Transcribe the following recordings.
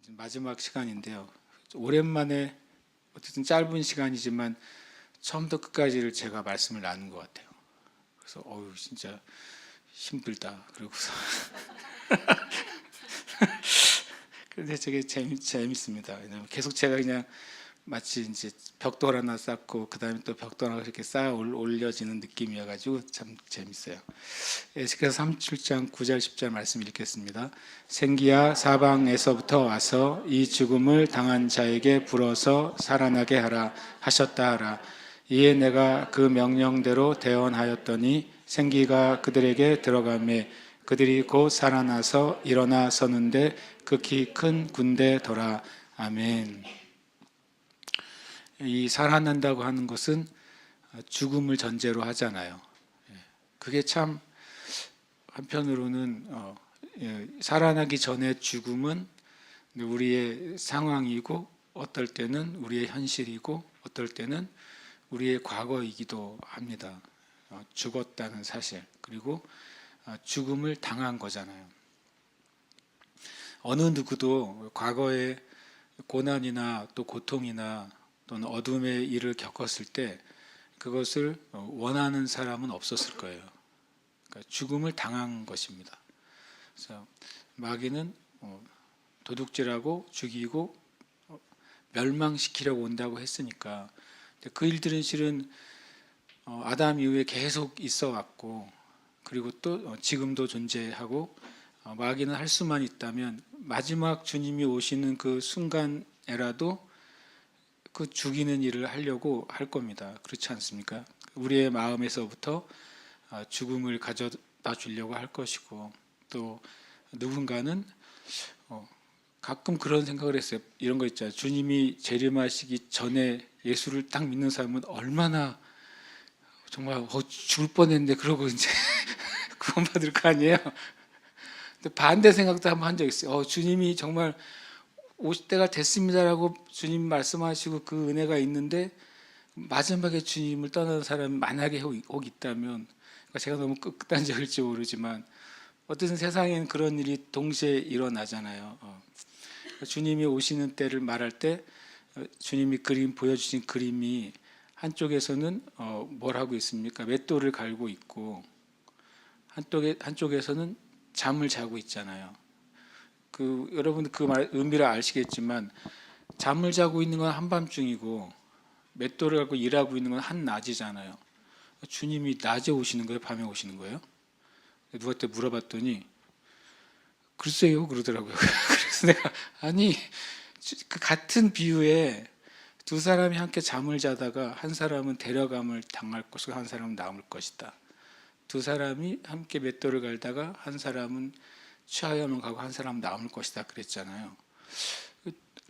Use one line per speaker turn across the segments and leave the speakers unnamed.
이제 마지막 시간인데요. 오랜만에 어쨌든 짧은 시간이지만 처음부터 끝까지를 제가 말씀을 나눈 것 같아요. 그래서 어유 진짜 힘들다. 그러고서 근데 되게 재밌습니다. 왜냐면 계속 제가 그냥 마치 이제 벽돌 하나 쌓고 그 다음에 또 벽돌 하나 이렇게 쌓아 올려지는 느낌이어가지고 참 재밌어요. 에스겔서 37장 9절 10절 말씀 읽겠습니다. 생기야 사방에서부터 와서 이 죽음을 당한 자에게 불어서 살아나게 하라 하셨다 하라. 이에 내가 그 명령대로 대언하였더니 생기가 그들에게 들어가매 그들이 곧 살아나서 일어나 서는데 극히 큰 군대더라. 아멘. 이 살아난다고 하는 것은 죽음을 전제로 하잖아요. 그게 참 한편으로는 살아나기 전에 죽음은 우리의 상황이고 어떨 때는 우리의 현실이고 어떨 때는 우리의 과거이기도 합니다. 죽었다는 사실 그리고 죽음을 당한 거잖아요. 어느 누구도 과거에 고난이나 또 고통이나 또는 어둠의 일을 겪었을 때 그것을 원하는 사람은 없었을 거예요. 그러니까 죽음을 당한 것입니다. 그래서 마귀는 도둑질하고 죽이고 멸망시키려고 온다고 했으니까 그 일들은 실은 아담 이후에 계속 있어 왔고 그리고 또 지금도 존재하고 마귀는 할 수만 있다면 마지막 주님이 오시는 그 순간에라도 그 죽이는 일을 하려고 할 겁니다. 그렇지 않습니까? 우리의 마음에서부터 죽음을 가져다 주려고 할 것이고 또 누군가는 가끔 그런 생각을 했어요. 이런 거 있잖아요. 주님이 재림하시기 전에 예수를 딱 믿는 사람은 얼마나 정말 죽을 뻔했는데 그러고 이제 구원받을 거 아니에요. 근데 반대 생각도 한번 한 적 있어요. 주님이 정말 오실 때가 됐습니다라고 주님 말씀하시고 그 은혜가 있는데 마지막에 주님을 떠나는 사람이 만약에 혹 있다면 그러니까 제가 너무 극단적일지 모르지만 어쨌든 세상에는 그런 일이 동시에 일어나잖아요. 주님이 오시는 때를 말할 때 주님이 보여주신 그림이 한쪽에서는 뭘 하고 있습니까? 맷돌을 갈고 있고 한쪽에서는 잠을 자고 있잖아요. 여러분 그 말 의미를 아시겠지만 잠을 자고 있는 건 한밤중이고 맷돌을 갖고 일하고 있는 건 한낮이잖아요. 주님이 낮에 오시는 거예요? 밤에 오시는 거예요? 누구한테 물어봤더니 글쎄요 그러더라고요. 그래서 내가 아니 그 같은 비유에 두 사람이 함께 잠을 자다가 한 사람은 데려감을 당할 것이고 한 사람은 남을 것이다. 두 사람이 함께 맷돌을 갈다가 한 사람은 취하여만 가고 한 사람은 남을 것이다 그랬잖아요.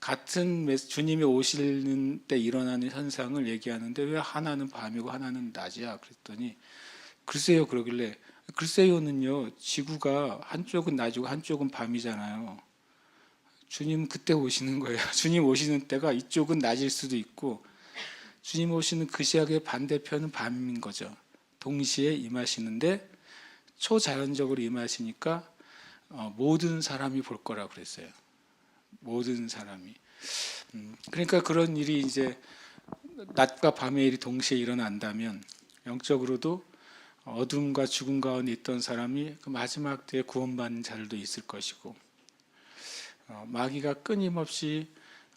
같은 주님이 오시는 때 일어나는 현상을 얘기하는데 왜 하나는 밤이고 하나는 낮이야 그랬더니 글쎄요 그러길래 글쎄요는요 지구가 한쪽은 낮이고 한쪽은 밤이잖아요. 주님 그때 오시는 거예요. 주님 오시는 때가 이쪽은 낮일 수도 있고 주님 오시는 그 시각의 반대편은 밤인 거죠. 동시에 임하시는데 초자연적으로 임하시니까 모든 사람이 볼 거라고 그랬어요. 모든 사람이. 그러니까 그런 일이 이제 낮과 밤의 일이 동시에 일어난다면 영적으로도 어둠과 죽음 가운데 있던 사람이 그 마지막 때에 구원받는 자들도 있을 것이고 마귀가 끊임없이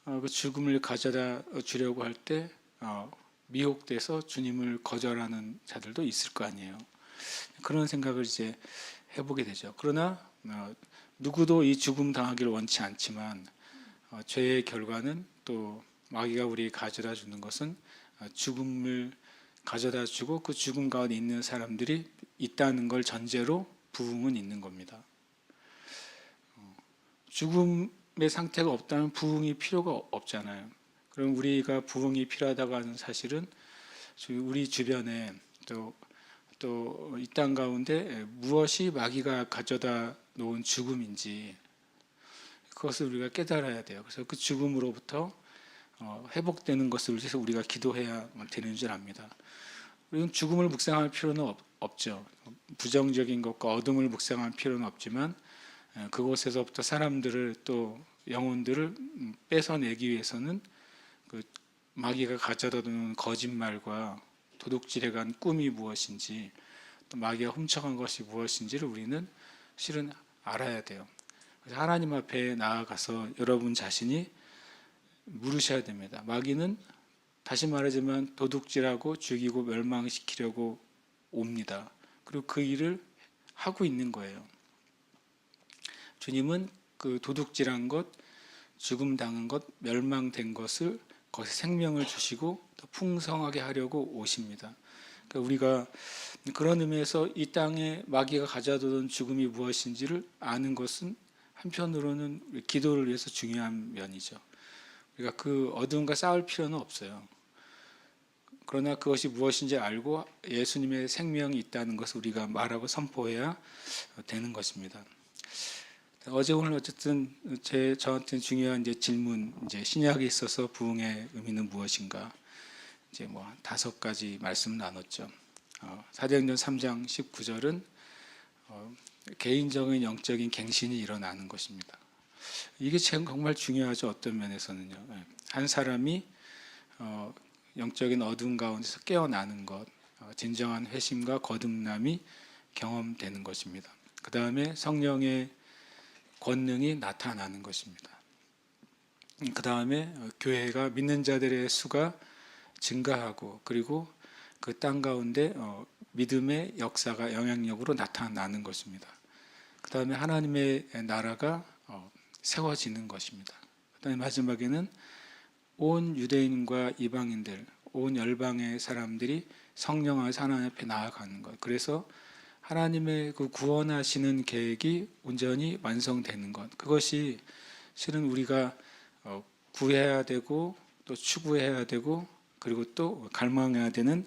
그 죽음을 가져다 주려고 할 때 미혹돼서 주님을 거절하는 자들도 있을 거 아니에요. 그런 생각을 이제 해보게 되죠. 그러나 누구도 이 죽음 당하기를 원치 않지만 죄의 결과는 또 마귀가 우리에게 가져다 주는 것은 죽음을 가져다 주고 그 죽음 가운데 있는 사람들이 있다는 걸 전제로 부흥은 있는 겁니다. 죽음의 상태가 없다면 부흥이 필요가 없잖아요. 그럼 우리가 부흥이 필요하다고 하는 사실은 우리 주변에 또 이 땅 가운데 무엇이 마귀가 가져다 놓은 죽음인지 그것을 우리가 깨달아야 돼요. 그래서 그 죽음으로부터 회복되는 것을 위해서 우리가 기도해야 되는 줄 압니다. 우리는 죽음을 묵상할 필요는 없죠. 부정적인 것과 어둠을 묵상할 필요는 없지만 그곳에서부터 사람들을 또 영혼들을 뺏어내기 위해서는 그 마귀가 가져다 놓은 거짓말과 도둑질에 간 꿈이 무엇인지 또 마귀가 훔쳐간 것이 무엇인지를 우리는 실은 알아야 돼요. 그래서 하나님 앞에 나아가서 여러분 자신이 물으셔야 됩니다. 마귀는 다시 말하지만 도둑질하고 죽이고 멸망시키려고 옵니다. 그리고 그 일을 하고 있는 거예요. 주님은 그 도둑질한 것, 죽음 당한 것, 멸망된 것을 거기서 생명을 주시고 더 풍성하게 하려고 오십니다. 그러니까 우리가 그런 의미에서 이 땅에 마귀가 가져다던 죽음이 무엇인지를 아는 것은 한편으로는 기도를 위해서 중요한 면이죠. 우리가 그 어둠과 싸울 필요는 없어요. 그러나 그것이 무엇인지 알고 예수님의 생명이 있다는 것을 우리가 말하고 선포해야 되는 것입니다. 어제 오늘 어쨌든 저한테 중요한 질문, 신약에 있어서 부흥의 의미는 무엇인가? 뭐 5가지 말씀 나눴죠. 사도행전 3장 19절은 개인적인 영적인 갱신이 일어나는 것입니다. 이게 정말 중요하죠. 어떤 면에서는요. 한 사람이 영적인 어둠 가운데서 깨어나는 것, 진정한 회심과 거듭남이 경험되는 것입니다. 그 다음에 성령의 권능이 나타나는 것입니다. 그 다음에 교회가 믿는 자들의 수가 증가하고 그리고 그 땅 가운데 믿음의 역사가 영향력으로 나타나는 것입니다. 그 다음에 하나님의 나라가 세워지는 것입니다. 그 다음에 마지막에는 온 유대인과 이방인들, 온 열방의 사람들이 성령 안에서 하나님 앞에 나아가는 것. 그래서 하나님의 그 구원하시는 계획이 온전히 완성되는 것. 그것이 실은 우리가 구해야 되고 또 추구해야 되고 그리고 또 갈망해야 되는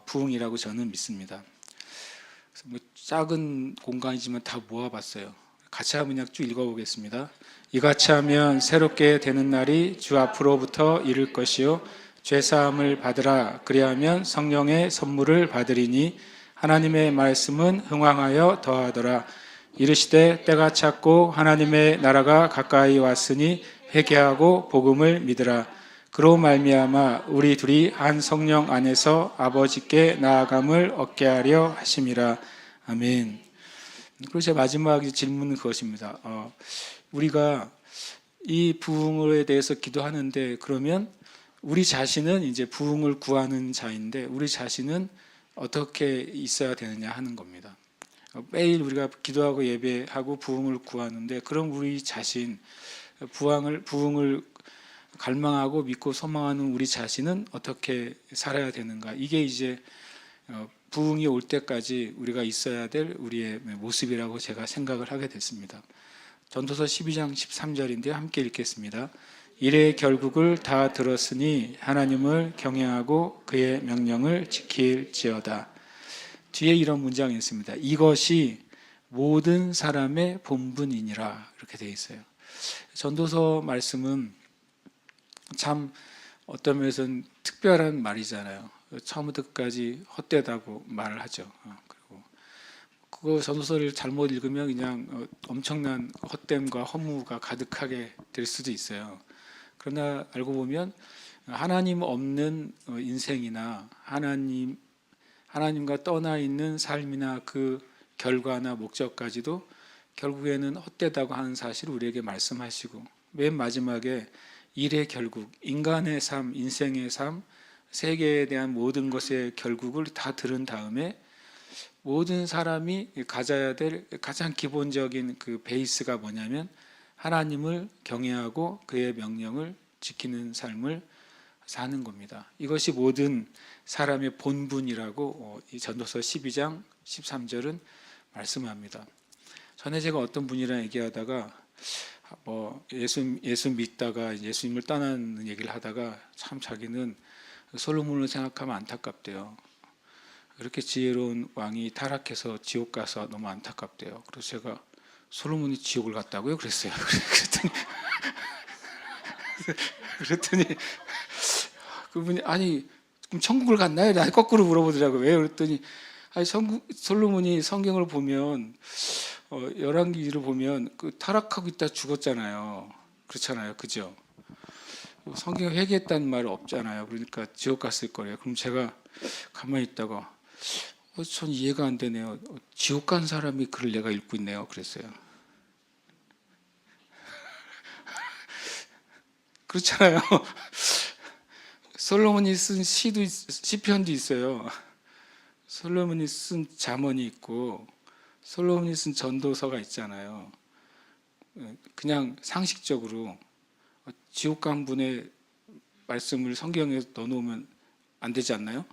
부흥이라고 저는 믿습니다. 그래서 뭐 작은 공간이지만 다 모아봤어요. 같이 한번 쭉 읽어보겠습니다. 이같이 하면 새롭게 되는 날이 주 앞으로부터 이를 것이요 죄사함을 받으라. 그리하면 성령의 선물을 받으리니 하나님의 말씀은 흥왕하여 더하더라. 이르시되 때가 찼고 하나님의 나라가 가까이 왔으니 회개하고 복음을 믿으라. 그로 말미암아 우리 둘이 한 성령 안에서 아버지께 나아감을 얻게 하려 하심이라. 아멘. 그리고 제 마지막 질문은 그것입니다. 우리가 이 부흥에 대해서 기도하는데 그러면 우리 자신은 이제 부흥을 구하는 자인데 우리 자신은 어떻게 있어야 되느냐 하는 겁니다. 매일 우리가 기도하고 예배하고 부흥을 구하는데 그럼 우리 자신 부흥을 갈망하고 믿고 소망하는 우리 자신은 어떻게 살아야 되는가? 이게 이제 부흥이 올 때까지 우리가 있어야 될 우리의 모습이라고 제가 생각을 하게 됐습니다. 전도서 12장 13절인데 함께 읽겠습니다. 이래 결국을 다 들었으니 하나님을 경외하고 그의 명령을 지킬지어다. 뒤에 이런 문장이 있습니다. 이것이 모든 사람의 본분이니라 이렇게 되어 있어요. 전도서 말씀은 참 어떤 면에서는 특별한 말이잖아요. 처음부터 끝까지 헛되다고 말을 하죠. 그리고 그거 전도서를 잘못 읽으면 그냥 엄청난 헛됨과 허무가 가득하게 될 수도 있어요. 그러나 알고 보면 하나님 없는 인생이나 하나님과 떠나 있는 삶이나 그 결과나 목적까지도 결국에는 헛되다고 하는 사실을 우리에게 말씀하시고 맨 마지막에 일의 결국, 인간의 삶, 인생의 삶, 세계에 대한 모든 것의 결국을 다 들은 다음에 모든 사람이 가져야 될 가장 기본적인 그 베이스가 뭐냐면 하나님을 경외하고 그의 명령을 지키는 삶을 사는 겁니다. 이것이 모든 사람의 본분이라고 이 전도서 12장 13절은 말씀합니다. 전에 제가 어떤 분이랑 얘기하다가 예수 믿다가 예수님을 떠나는 얘기를 하다가 참 자기는 솔로몬을 생각하면 안타깝대요. 이렇게 지혜로운 왕이 타락해서 지옥 가서 너무 안타깝대요. 그래서 제가 솔로몬이 지옥을 갔다고요? 그랬어요. 그랬더니 그분이 아니 그럼 천국을 갔나요? 나 거꾸로 물어보더라고요. 왜? 그랬더니 아니 솔로몬이 성경을 보면 열왕기를 보면 그 타락하고 있다 죽었잖아요. 그렇잖아요, 그죠? 성경에 회개했다는 말 없잖아요. 그러니까 지옥 갔을 거예요. 그럼 제가 가만히 있다가 전 이해가 안 되네요. 지옥 간 사람이 글을 내가 읽고 있네요. 그랬어요. 그렇잖아요. 솔로몬이 쓴 시편도 있어요. 솔로몬이 쓴 잠언이 있고 솔로몬이 쓴 전도서가 있잖아요. 그냥 상식적으로 지옥 간 분의 말씀을 성경에 넣어놓으면 안 되지 않나요?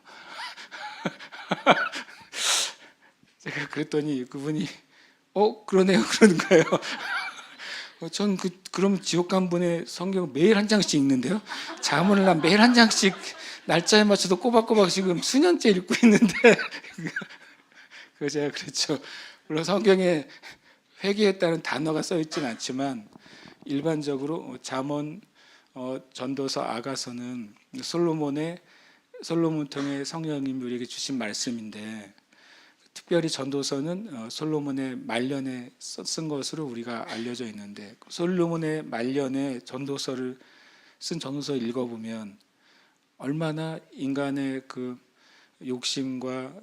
제가 그랬더니 그분이 그러네요 그러는 거예요. 전 그럼 지옥 간 분의 성경 매일 한 장씩 읽는데요. 자문을 난 매일 한 장씩 날짜에 맞춰서 꼬박꼬박 지금 수년째 읽고 있는데 그래서 제가 그랬죠. 물론 성경에 회개했다는 단어가 써 있지는 않지만 일반적으로 잠언, 전도서, 아가서는 솔로몬 통해 성령님이 우리에게 주신 말씀인데 특별히 전도서는 솔로몬의 말년에 쓴 것으로 우리가 알려져 있는데 솔로몬의 말년에 쓴 전도서를 읽어보면 얼마나 인간의 그 욕심과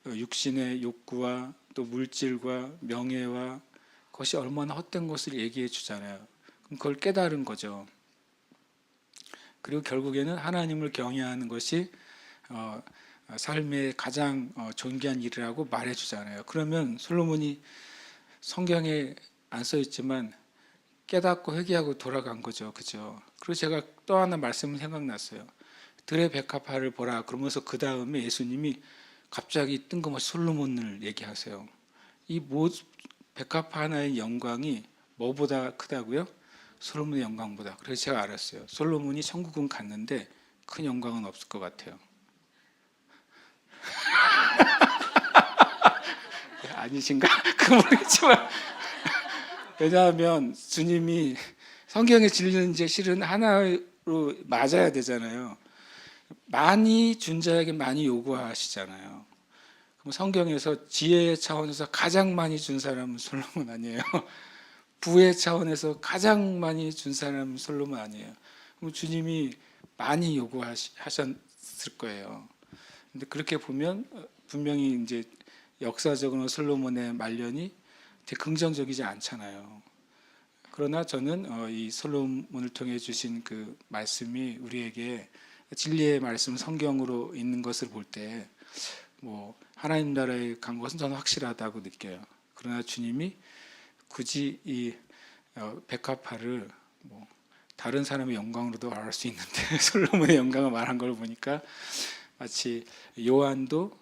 육신의 욕구와 또 물질과 명예와 그것이 얼마나 헛된 것을 얘기해 주잖아요. 그럼 그걸 깨달은 거죠. 그리고 결국에는 하나님을 경외하는 것이 삶의 가장 존귀한 일이라고 말해 주잖아요. 그러면 솔로몬이 성경에 안 써 있지만 깨닫고 회개하고 돌아간 거죠. 그죠? 그리고 제가 또 하나 말씀 생각났어요. 들의 백합화를 보라. 그러면서 그 다음에 예수님이 갑자기 뜬금없이 솔로몬을 얘기하세요. 이 백합화 하나의 영광이 뭐보다 크다고요? 솔로몬의 영광보다. 그래서 제가 알았어요. 솔로몬이 천국은 갔는데 큰 영광은 없을 것 같아요. 아니신가? 그 모르겠지만 왜냐하면 주님이 성경의 진리는 이제 실은 하나로 맞아야 되잖아요. 많이 준 자에게 많이 요구하시잖아요. 그럼 성경에서 지혜의 차원에서 가장 많이 준 사람은 솔로몬 아니에요? 부의 차원에서 가장 많이 준 사람은 솔로몬 아니에요? 그럼 주님이 많이 요구하셨을 거예요. 근데 그렇게 보면 분명히 이제 역사적으로 솔로몬의 말년이 되게 긍정적이지 않잖아요. 그러나 저는 이 솔로몬을 통해 주신 그 말씀이 우리에게 진리의 말씀 성경으로 있는 것을 볼 때 뭐 하나님 나라에 간 것은 저는 확실하다고 느껴요. 그러나 주님이 굳이 이 백합화를 뭐 다른 사람의 영광으로도 말할 수 있는데 솔로몬의 영광을 말한 걸 보니까 마치 요한도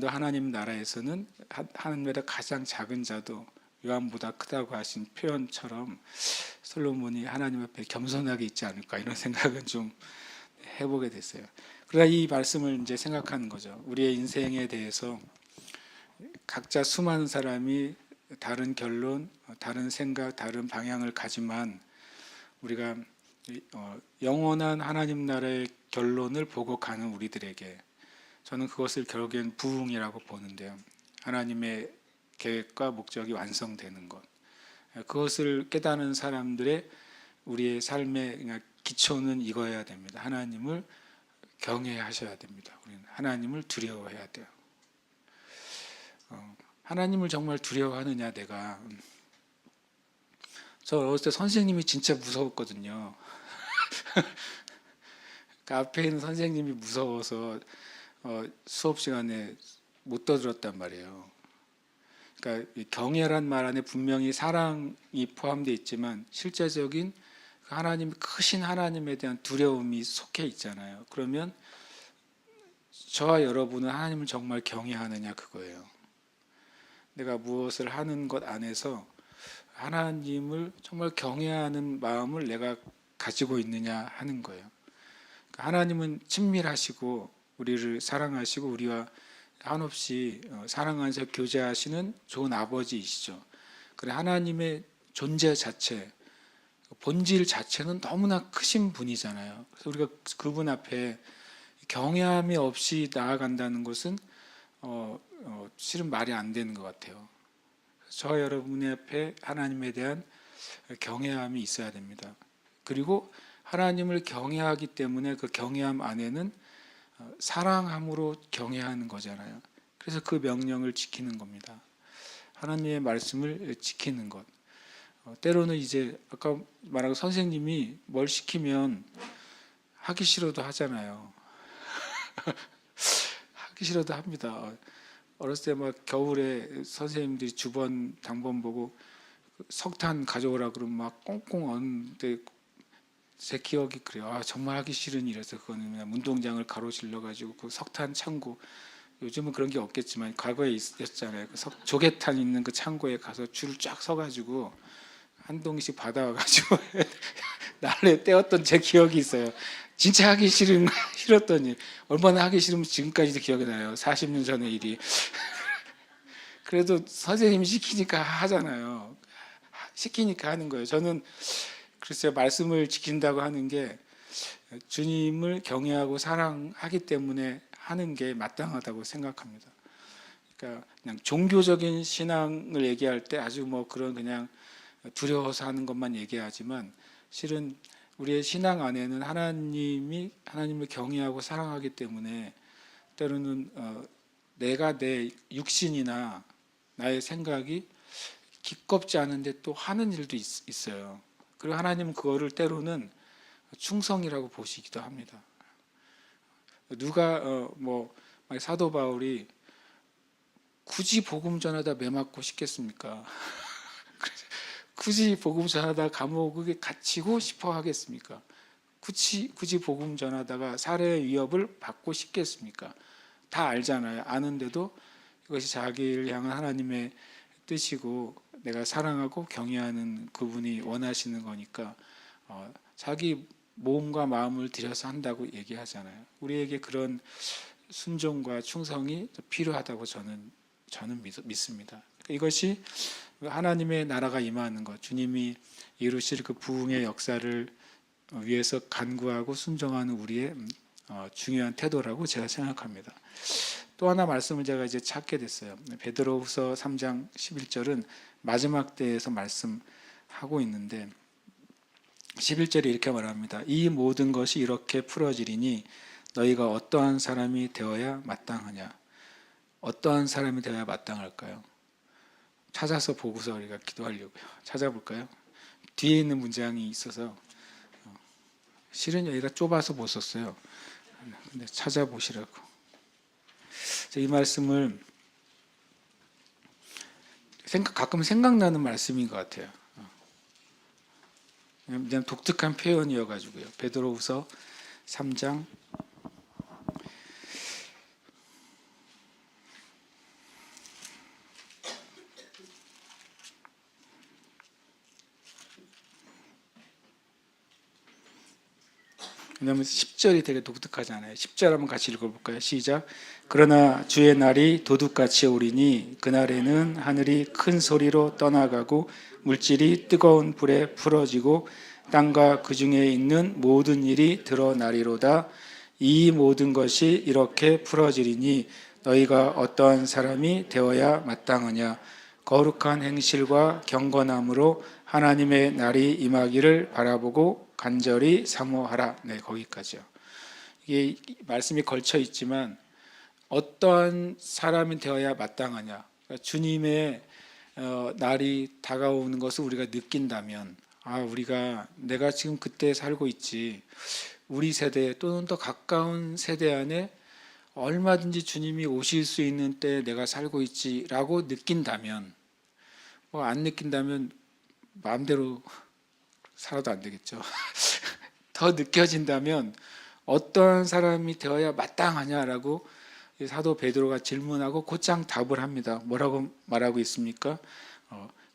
하나님 나라에서는 하나님 나라 가장 작은 자도 요한보다 크다고 하신 표현처럼 솔로몬이 하나님 앞에 겸손하게 있지 않을까 이런 생각은 좀 해보게 됐어요. 그러나 이 말씀을 이제 생각하는 거죠. 우리의 인생에 대해서 각자 수많은 사람이 다른 결론, 다른 생각, 다른 방향을 가지만 우리가 영원한 하나님 나라의 결론을 보고 가는 우리들에게 저는 그것을 결국엔 부흥이라고 보는데요. 하나님의 계획과 목적이 완성되는 것. 그것을 깨닫는 사람들의 우리의 삶의 기초는 이거여야 됩니다. 하나님을 경외하셔야 됩니다. 우리는 하나님을 두려워해야 돼요. 하나님을 정말 두려워하느냐 내가. 저 어렸을 때 선생님이 진짜 무서웠거든요. 그 앞에 있는 선생님이 무서워서 수업 시간에 못 떠들었단 말이에요. 그러니까 경외란 말 안에 분명히 사랑이 포함되어 있지만 실제적인 하나님, 크신 하나님에 대한 두려움이 속해 있잖아요. 그러면 저와 여러분은 하나님을 정말 경외하느냐 그거예요. 내가 무엇을 하는 것 안에서 하나님을 정말 경외하는 마음을 내가 가지고 있느냐 하는 거예요. 그러니까 하나님은 친밀하시고 우리를 사랑하시고 우리와 한없이 사랑하면서 교제하시는 좋은 아버지이시죠. 그래 하나님의 존재 자체, 본질 자체는 너무나 크신 분이잖아요. 그래서 우리가 그분 앞에 경외함이 없이 나아간다는 것은 실은 말이 안 되는 것 같아요. 저와 여러분의 앞에 하나님에 대한 경외함이 있어야 됩니다. 그리고 하나님을 경외하기 때문에 그 경외함 안에는 사랑함으로 경외하는 거잖아요. 그래서 그 명령을 지키는 겁니다. 하나님의 말씀을 지키는 것. 때로는 이제 아까 말한 선생님이 뭘 시키면 하기 싫어도 하잖아요. 하기 싫어도 합니다. 어렸을 때 막 겨울에 선생님들이 주번 당번 보고 석탄 가져오라 그러면 막 꽁꽁 얼는데 제 기억이 그래요. 아, 정말 하기 싫은 일이라서 그거는 그냥 운동장을 가로질러 가지고 그 석탄 창고, 요즘은 그런 게 없겠지만 과거에 있었잖아요. 그 조개탄 있는 그 창고에 가서 줄을 쫙 서가지고 한 동이씩 받아와가지고 날에 떼었던 제 기억이 있어요. 진짜 하기 싫었더니 얼마나 하기 싫으면 지금까지도 기억이 나요. 40년 전의 일이. 그래도 선생님이 시키니까 하잖아요. 시키니까 하는 거예요. 저는 글쎄요, 말씀을 지킨다고 하는 게 주님을 경외하고 사랑하기 때문에 하는 게 마땅하다고 생각합니다. 그러니까 그냥 종교적인 신앙을 얘기할 때 아주 뭐 그런 그냥 두려워서 하는 것만 얘기하지만, 실은 우리의 신앙 안에는 하나님을 경외하고 사랑하기 때문에 때로는 내가 내 육신이나 나의 생각이 기껍지 않은데 또 하는 일도 있어요. 그리고 하나님은 그거를 때로는 충성이라고 보시기도 합니다. 누가 사도 바울이 굳이 복음 전하다 매 맞고 싶겠습니까? 굳이 복음 전하다 감옥에 갇히고 싶어 하겠습니까? 굳이 복음 전하다가 살해 위협을 받고 싶겠습니까? 다 알잖아요. 아는데도 이것이 자기를 향한 하나님의 뜻이고 내가 사랑하고 경외하는 그분이 원하시는 거니까 자기 몸과 마음을 들여서 한다고 얘기하잖아요. 우리에게 그런 순종과 충성이 필요하다고 저는 믿습니다. 이것이 하나님의 나라가 임하는 것, 주님이 이루실 그 부흥의 역사를 위해서 간구하고 순종하는 우리의 중요한 태도라고 제가 생각합니다. 또 하나 말씀을 제가 이제 찾게 됐어요. 베드로후서 3장 11절은 마지막 때에서 말씀하고 있는데 11절에 이렇게 말합니다. 이 모든 것이 이렇게 풀어지리니 너희가 어떠한 사람이 되어야 마땅하냐. 어떠한 사람이 되어야 마땅할까요? 찾아서 보고서 우리가 기도하려고요. 찾아볼까요? 뒤에 있는 문장이 있어서 실은 여기가 좁아서 못 썼어요. 근데 찾아보시라고. 이 말씀을 가끔 생각나는 말씀인 것 같아요. 그냥 독특한 표현이어가지고요. 베드로후서 3장 왜냐하면 10절이 되게 독특하잖아요. 10절 한번 같이 읽어볼까요? 시작. 그러나 주의 날이 도둑같이 오리니 그날에는 하늘이 큰 소리로 떠나가고 물질이 뜨거운 불에 풀어지고 땅과 그 중에 있는 모든 일이 드러나리로다. 이 모든 것이 이렇게 풀어지리니 너희가 어떠한 사람이 되어야 마땅하냐. 거룩한 행실과 경건함으로 하나님의 날이 임하기를 바라보고 간절히 사모하라. 네, 거기까지요. 이게 말씀이 걸쳐 있지만 어떠한 사람이 되어야 마땅하냐. 그러니까 주님의 날이 다가오는 것을 우리가 느낀다면, 내가 지금 그때 살고 있지. 우리 세대 또는 더 가까운 세대 안에 얼마든지 주님이 오실 수 있는 때에 내가 살고 있지라고 느낀다면, 안 느낀다면 마음대로 살아도 안 되겠죠. 더 느껴진다면 어떠한 사람이 되어야 마땅하냐라고 사도 베드로가 질문하고 곧장 답을 합니다. 뭐라고 말하고 있습니까?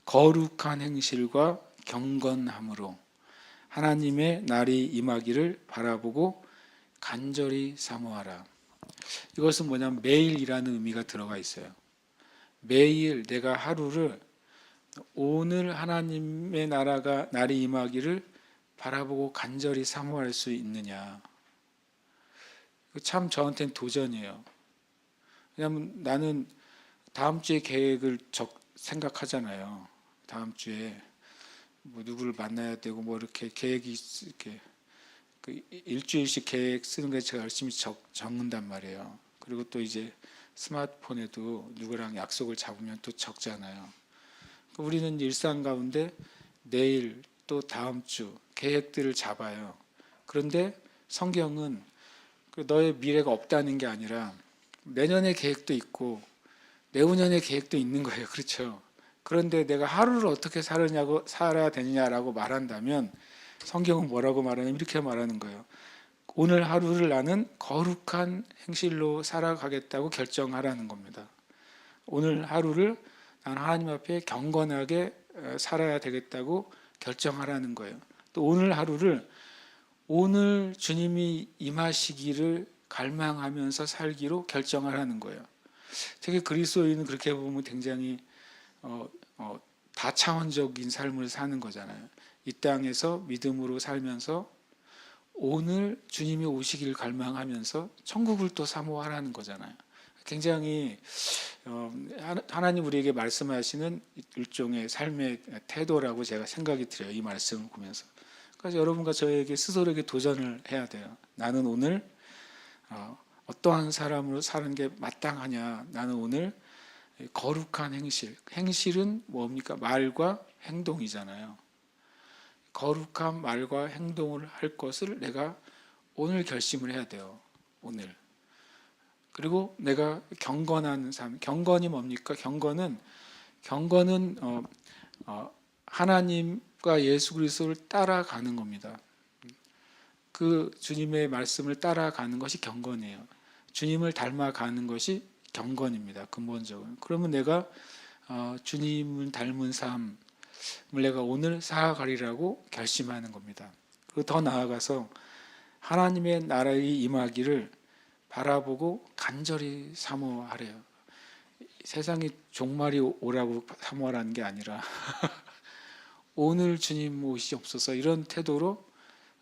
거룩한 행실과 경건함으로 하나님의 날이 임하기를 바라보고 간절히 사모하라. 이것은 뭐냐면 매일이라는 의미가 들어가 있어요. 매일 내가 하루를 오늘 하나님의 날이 임하기를 바라보고 간절히 사모할 수 있느냐. 참 저한테는 도전이에요. 왜냐하면 나는 다음 주에 계획을 생각하잖아요. 다음 주에 뭐 누구를 만나야 되고 뭐 이렇게 계획이 이렇게 그 일주일씩 계획 쓰는 거 제가 열심히 적는단 말이에요. 그리고 또 이제 스마트폰에도 누구랑 약속을 잡으면 또 적잖아요. 우리는 일상 가운데 내일 또 다음 주 계획들을 잡아요. 그런데 성경은 너의 미래가 없다는 게 아니라 내년의 계획도 있고 내후년의 계획도 있는 거예요. 그렇죠? 그런데 내가 하루를 어떻게 살아야 되느냐라고 말한다면 성경은 뭐라고 말하냐면 이렇게 말하는 거예요. 오늘 하루를 나는 거룩한 행실로 살아가겠다고 결정하라는 겁니다. 오늘 하루를 난 하나님 앞에 경건하게 살아야 되겠다고 결정하라는 거예요. 또 오늘 하루를 오늘 주님이 임하시기를 갈망하면서 살기로 결정하라는 거예요. 되게 그리스도인은 그렇게 보면 굉장히 다차원적인 삶을 사는 거잖아요. 이 땅에서 믿음으로 살면서 오늘 주님이 오시기를 갈망하면서 천국을 또 사모하라는 거잖아요. 굉장히 하나님 우리에게 말씀하시는 일종의 삶의 태도라고 제가 생각이 들어요. 이 말씀을 보면서. 그래서 여러분과 저에게 스스로에게 도전을 해야 돼요. 나는 오늘 어떠한 사람으로 사는 게 마땅하냐. 나는 오늘 거룩한 행실. 행실은 뭡니까? 말과 행동이잖아요. 거룩한 말과 행동을 할 것을 내가 오늘 결심을 해야 돼요. 오늘. 그리고 내가 경건한 삶. 경건이 뭡니까? 경건은 하나님과 예수 그리스도를 따라가는 겁니다. 그 주님의 말씀을 따라가는 것이 경건이에요. 주님을 닮아가는 것이 경건입니다. 근본적으로. 그러면 내가 주님을 닮은 삶을 내가 오늘 살아가리라고 결심하는 겁니다. 그리고 더 나아가서 하나님의 나라의 임하기를 바라보고 간절히 사모하래요. 세상이 종말이 오라고 사모하라는 게 아니라 오늘 주님 오시옵소서 이런 태도로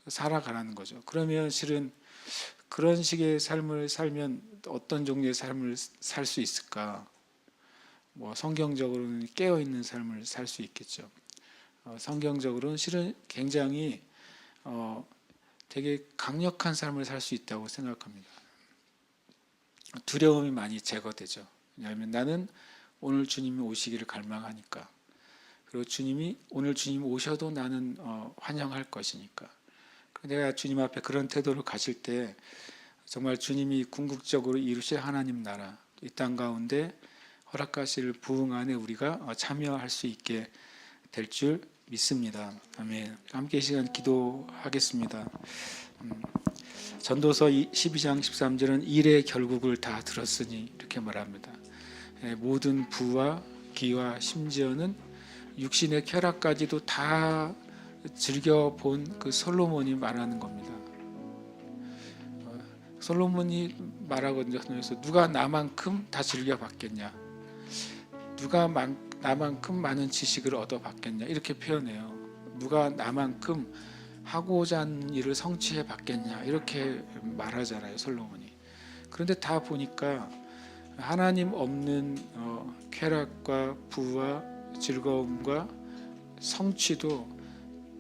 살아가라는 거죠. 그러면 실은 그런 식의 삶을 살면 어떤 종류의 삶을 살 수 있을까? 뭐 성경적으로는 깨어 있는 삶을 살 수 있겠죠. 성경적으로는 실은 굉장히 되게 강력한 삶을 살 수 있다고 생각합니다. 두려움이 많이 제거되죠. 왜냐하면 나는 오늘 주님이 오시기를 갈망하니까. 그리고 오늘 주님이 오셔도 나는 환영할 것이니까. 내가 주님 앞에 그런 태도를 가질 때 정말 주님이 궁극적으로 이루실 하나님 나라 이 땅 가운데 허락하실 부흥 안에 우리가 참여할 수 있게 될 줄 믿습니다. 아멘. 함께 이 시간 기도하겠습니다. 전도서 12장 13절은 일의 결국을 다 들었으니 이렇게 말합니다. 모든 부와 기와 심지어는 육신의 쾌락까지도 다 즐겨본 그 솔로몬이 말하는 겁니다. 솔로몬이 말하거든요. 누가 나만큼 다 즐겨봤겠냐? 누가 나만큼 많은 지식을 얻어봤겠냐? 이렇게 표현해요. 누가 나만큼 하고자 하는 일을 성취해 봤겠냐? 이렇게 말하잖아요. 솔로몬이. 그런데 다 보니까 하나님 없는 쾌락과 부와 즐거움과 성취도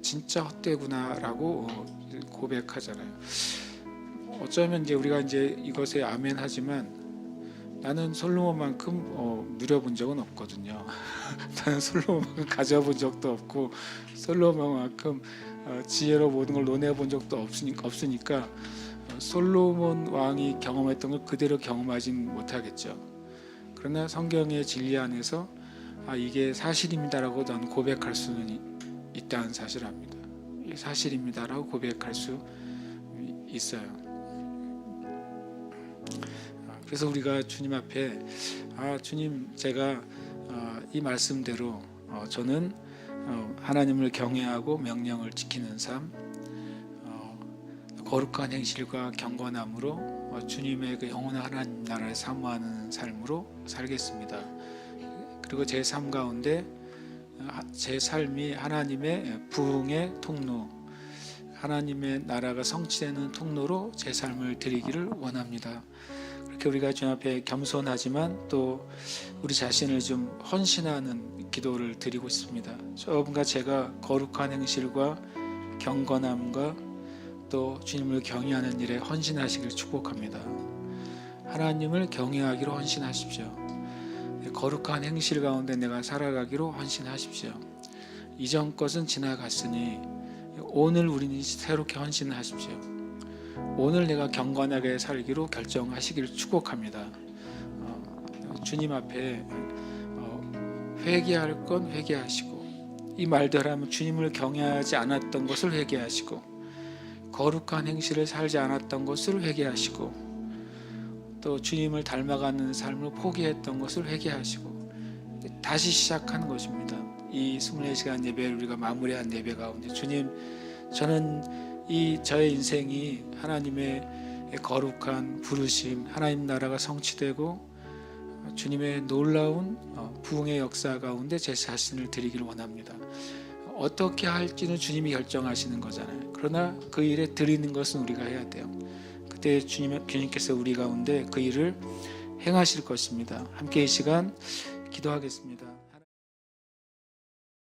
진짜 헛되구나라고 고백하잖아요. 어쩌면 이제 우리가 이제 이것에 아멘하지만 나는 솔로몬만큼 누려본 적은 없거든요. 나는 솔로몬만큼 가져본 적도 없고 솔로몬만큼 지혜로 모든 걸 논해본 적도 없으니까 솔로몬 왕이 경험했던 걸 그대로 경험하진 못하겠죠. 그러나 성경의 진리 안에서 이게 사실입니다라고 난 고백할 수는 있다는 사실을 압니다. 사실입니다라고 고백할 수 있어요. 그래서 우리가 주님 앞에 주님 제가 이 말씀대로 저는 하나님을 경외하고 명령을 지키는 삶, 거룩한 행실과 경건함으로 주님의 그 영원한 하나님 나라를 사모하는 삶으로 살겠습니다. 그리고 제 삶 가운데 제 삶이 하나님의 부흥의 통로, 하나님의 나라가 성취되는 통로로 제 삶을 드리기를 원합니다. 그렇게 우리가 주님 앞에 겸손하지만 또 우리 자신을 좀 헌신하는 기도를 드리고 있습니다. 저분과 제가 거룩한 행실과 경건함과 또 주님을 경외하는 일에 헌신하시길 축복합니다. 하나님을 경외하기로 헌신하십시오. 거룩한 행실 가운데 내가 살아가기로 헌신하십시오. 이전 것은 지나갔으니 오늘 우리는 새롭게 헌신하십시오. 오늘 내가 경건하게 살기로 결정하시기를 축복합니다. 주님 앞에 회개할 건 회개하시고, 이 말대로 하면 주님을 경외하지 않았던 것을 회개하시고, 거룩한 행실을 살지 않았던 것을 회개하시고, 또 주님을 닮아가는 삶을 포기했던 것을 회개하시고 다시 시작하는 것입니다. 이 24시간 예배를 우리가 마무리한 예배 가운데 주님, 저는 저의 인생이 하나님의 거룩한 부르심, 하나님 나라가 성취되고 주님의 놀라운 부흥의 역사 가운데 제 자신을 드리기를 원합니다. 어떻게 할지는 주님이 결정하시는 거잖아요. 그러나 그 일에 드리는 것은 우리가 해야 돼요. 그때 주님께서 우리 가운데 그 일을 행하실 것입니다. 함께 이 시간 기도하겠습니다.